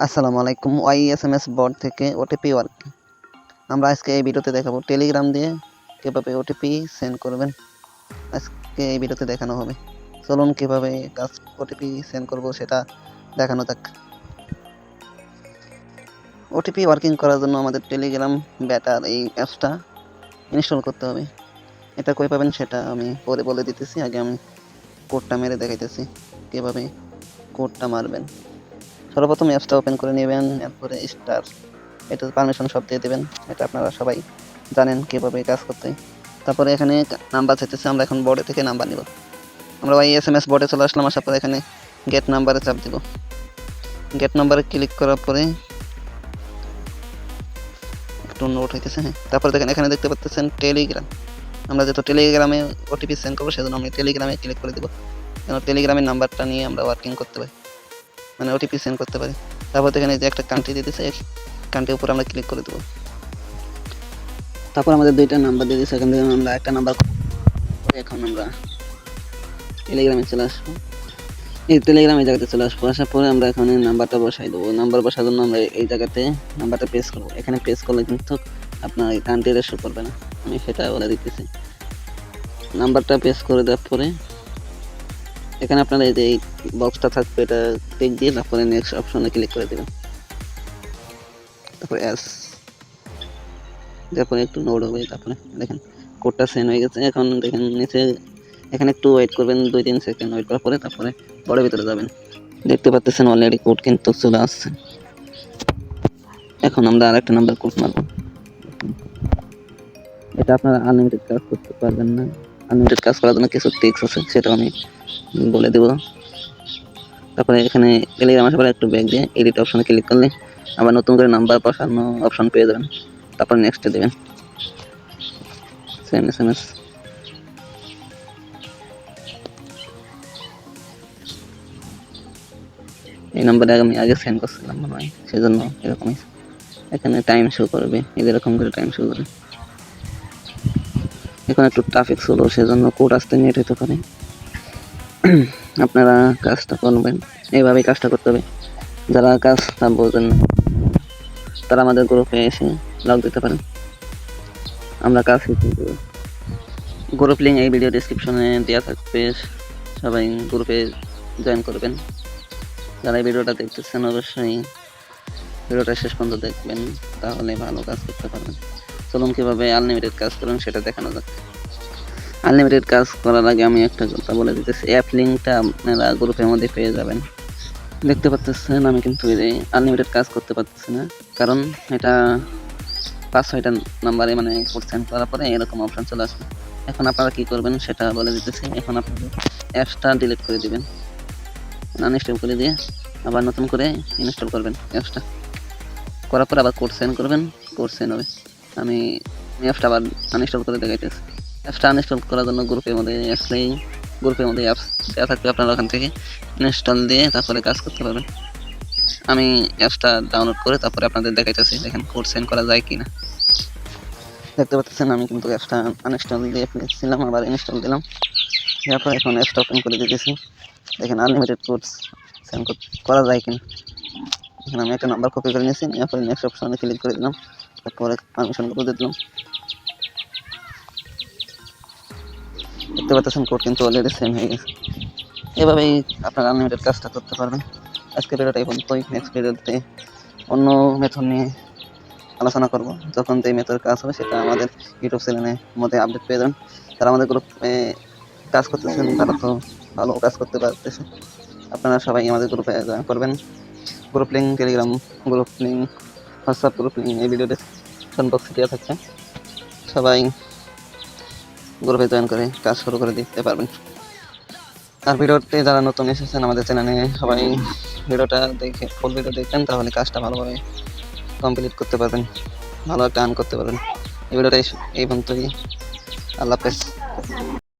আসসালামু আলাইকুম। ওয়াইএসএমএস বট থেকে ওটিপি ওয়ার্ক। আমরা আজকে এই ভিডিওতে দেখাবো টেলিগ্রাম দিয়ে কীভাবে ওটিপি সেন্ড করবেন। আজকে এই ভিডিওতে দেখানো হবে। চলুন কীভাবে ওটিপি সেন্ড করব সেটা দেখানো যাক। ওটিপি ওয়ার্কিং করার জন্য আমাদের টেলিগ্রাম বেটার এই অ্যাপসটা ইনস্টল করতে হবে। এটা কই পাবেন সেটা আমি পরে বলে দিতেছি। আগে আমি কোডটা মেরে দেখাইতেছি কীভাবে কোডটা মারবেন। সর্বপ্রথম অ্যাপসটা ওপেন করে নেবেন, এরপরে স্টার এটা পারমিশন সব দিয়ে দেবেন। এটা আপনারা সবাই জানেন কীভাবে কাজ করতে। তারপরে এখানে নাম্বার চাইতেছে, আমরা এখন বোর্ডে থেকে নাম্বার নিব। আমরা ওয়াইএসএমএস বোর্ডে চলে আসলাম, আসার পরে এখানে গেট নাম্বারে চাপ দিব। গেট নাম্বারে ক্লিক করার পরে একটু নোট হইতেছে। হ্যাঁ, তারপরে দেখেন এখানে দেখতে পাচ্ছেন টেলিগ্রাম। আমরা যেহেতু টেলিগ্রামে ওটিপি সেন্ড করবো সেজন্য আমি টেলিগ্রামে ক্লিক করে দেবো, কেন টেলিগ্রামের নাম্বারটা নিয়ে আমরা ওয়ার্কিং করতে পারি, মানে ওটিপি সেন্ড করতে পারি। তারপর এখানে যে একটা কান্ট্রি দিয়ে দিচ্ছে, কান্ট্রির উপর আমরা ক্লিক করে দেবো। তারপর আমাদের দুইটা নাম্বার দিয়ে দিচ্ছে, এখান থেকে আমরা একটা নাম্বার এখন আমরা টেলিগ্রামে চলে আসবো। এই টেলিগ্রামে জায়গাতে চলে আসবো, আসার পরে আমরা এখানে নাম্বারটা বসাই দেবো। নাম্বার বসার জন্য আমরা এই জায়গাতে নাম্বারটা পেস্ট করবো। এখানে পেস্ট করলে কিন্তু আপনার এই কান্ট্রিটা শো করবে না, আমি সেটা বলে দিতেছি। নাম্বারটা পেস্ট করে দেওয়ার পরে এখানে আপনারা এই যে এই বক্সটা থাকবে এটা টিক দিয়ে তারপরে নেক্সট অপশনে ক্লিক করে দেবেন। তারপরে তারপরে একটু লোড হবে। তারপরে দেখেন কোডটা সেন্ড হয়ে গেছে। এখন দেখেন নিচে এখানে একটু ওয়েট করবেন, 2-3 সেকেন্ড ওয়েট করার পরে তারপরে বড়ের ভিতরে যাবেন। দেখতে পাচ্ছেন অলরেডি কোড কিন্তু চলে আসছে। এখন আমরা আরেকটা নাম্বার কোড মারব। এটা আপনারা আনলিমিটেড কাজ করতে পারবেন না। আনলিমিটেড কাজ করার জন্য কিছু ট্রিক্স আছে, সেটা আমি বলে দেব। তারপরে এখানে টেলিগ্রাম আসার পরে একটু ব্যাক দিয়ে এডিট অপশনে ক্লিক করলে আবার নতুন করে নাম্বার বসানো অপশন পেয়ে যাবেন। তারপর নেক্সটে দেবেন সেন্ড এসএমএস। এই নাম্বারে আমি আগে সেন্ড করছিলাম মনে হয়, সেজন্য এরকমই। এখানে টাইম শো করবে, এরকম করে টাইম শো করে। এখন একটু ট্রাফিক স্লো, সেজন্য কোড আসতে নেট হতে পারে। আপনারা কাজটা করবেন, এইভাবেই কাজটা করতে হবে। যারা কাজটা বোঝেন তারা আমাদের গ্রুপে এসে লগ দিতে পারেন, আমরা কাজ শিখিয়ে দেব। গ্রুপ লিঙ্ক এই ভিডিও ডেসক্রিপশনে দেওয়া থাকবে, সবাই গ্রুপে জয়েন করবেন। যারা এই ভিডিওটা দেখতেছেন অবশ্যই ভিডিওটা শেষ পর্যন্ত দেখবেন, তাহলে ভালো কাজ করতে পারবেন। চলুন কীভাবে আনলিমিটেড কাজ করবেন সেটা দেখানো যাক। আনলিমিটেড কাজ করার আগে আমি একটা কথা বলে দিতেছি, অ্যাপ লিঙ্কটা আপনারা গ্রুপের মধ্যে পেয়ে যাবেন। দেখতে পাচ্ছেন আমি কিন্তু এই আনলিমিটেড কাজ করতে পারতেছি না, কারণ এটা 5-6টা নাম্বারে মানে কোড সেন্ড করার পরে এরকম অপশন চলে আসবে। এখন আপনারা কি করবেন সেটা বলে দিতেছি। এখন আপনাদের অ্যাপসটা ডিলিট করে দিবেন, আনইনস্টল করে দিয়ে আবার নতুন করে ইনস্টল করবেন। অ্যাপসটা করার পর আবার কোড সেন্ড করবেন, কোড সেন্ড হবে। আমি অ্যাপসটা আবার আনইনস্টল করে দেখাইতেছি। অ্যাপসটা আনইনস্টল করার জন্য গ্রুপের মধ্যে আসলেই গ্রুপের মধ্যে অ্যাপস দেওয়া থাকবে, আপনারা ওখান থেকে ইনস্টল দিয়ে তারপরে কাজ করতে পারবেন। আমি অ্যাপসটা ডাউনলোড করে তারপরে আপনাদের দেখাইতেছি, দেখেন কোড সেন্ড করা যায় কিনা। দেখতে পাচ্ছেন আমি কিন্তু অ্যাপসটা আনইনস্টল দিয়ে ফেলেছিলাম, আবার ইনস্টল দিলাম। তারপর এখন অ্যাপসটা ওপেন করে দিতেছি, দেখেন আনলিমিটেড কোড সেন্ড করা যায় কিনা। এখানে আমি একটা নাম্বার কপি করে নিয়েছি, এরপরে নেক্সট অপশনে ক্লিক করে দিলাম, তারপরে পারমিশনগুলো দিয়ে দিলাম। দেখতে পাচ্ছেন কোড কিন্তু অলরেডি সেন্ড হয়ে গেছে। এভাবেই আপনারা আনলিমিটেড কাজটা করতে পারবেন। আজকে ভিডিওটা এই পর্যন্তই। নেক্সট ভিডিওতে অন্য মেথড নিয়ে আলোচনা করব। যখন যে মেথডের কাজ হবে সেটা আমাদের ইউটিউব চ্যানেলের মধ্যে আপডেট পেয়ে যাবেন। যারা আমাদের গ্রুপে কাজ করতেছেন তারা তো ভালো কাজ করতে পারতেছে। আপনারা সবাই আমাদের গ্রুপে জয়েন করবেন। Group link Telegram group link, WhatsApp group link এই ভিডিও ডেসক্রিপশন বক্সে দেওয়া থাকবে। সবাই গ্রুপে জয়েন করে কাজ শুরু করে দিতে পারবেন। আর ভিডিওতে যারা নতুন এসেছেন আমাদের চ্যানেলে, সবাই ভিডিওটা দেখে ফুল ভিডিও দেখবেন, তাহলে কাজটা ভালোভাবে কমপ্লিট করতে পারবেন, ভালো একটা আর্ন করতে পারবেন। এই ভিডিওটা এই পর্যন্তই। আল্লাহ হাফেজ।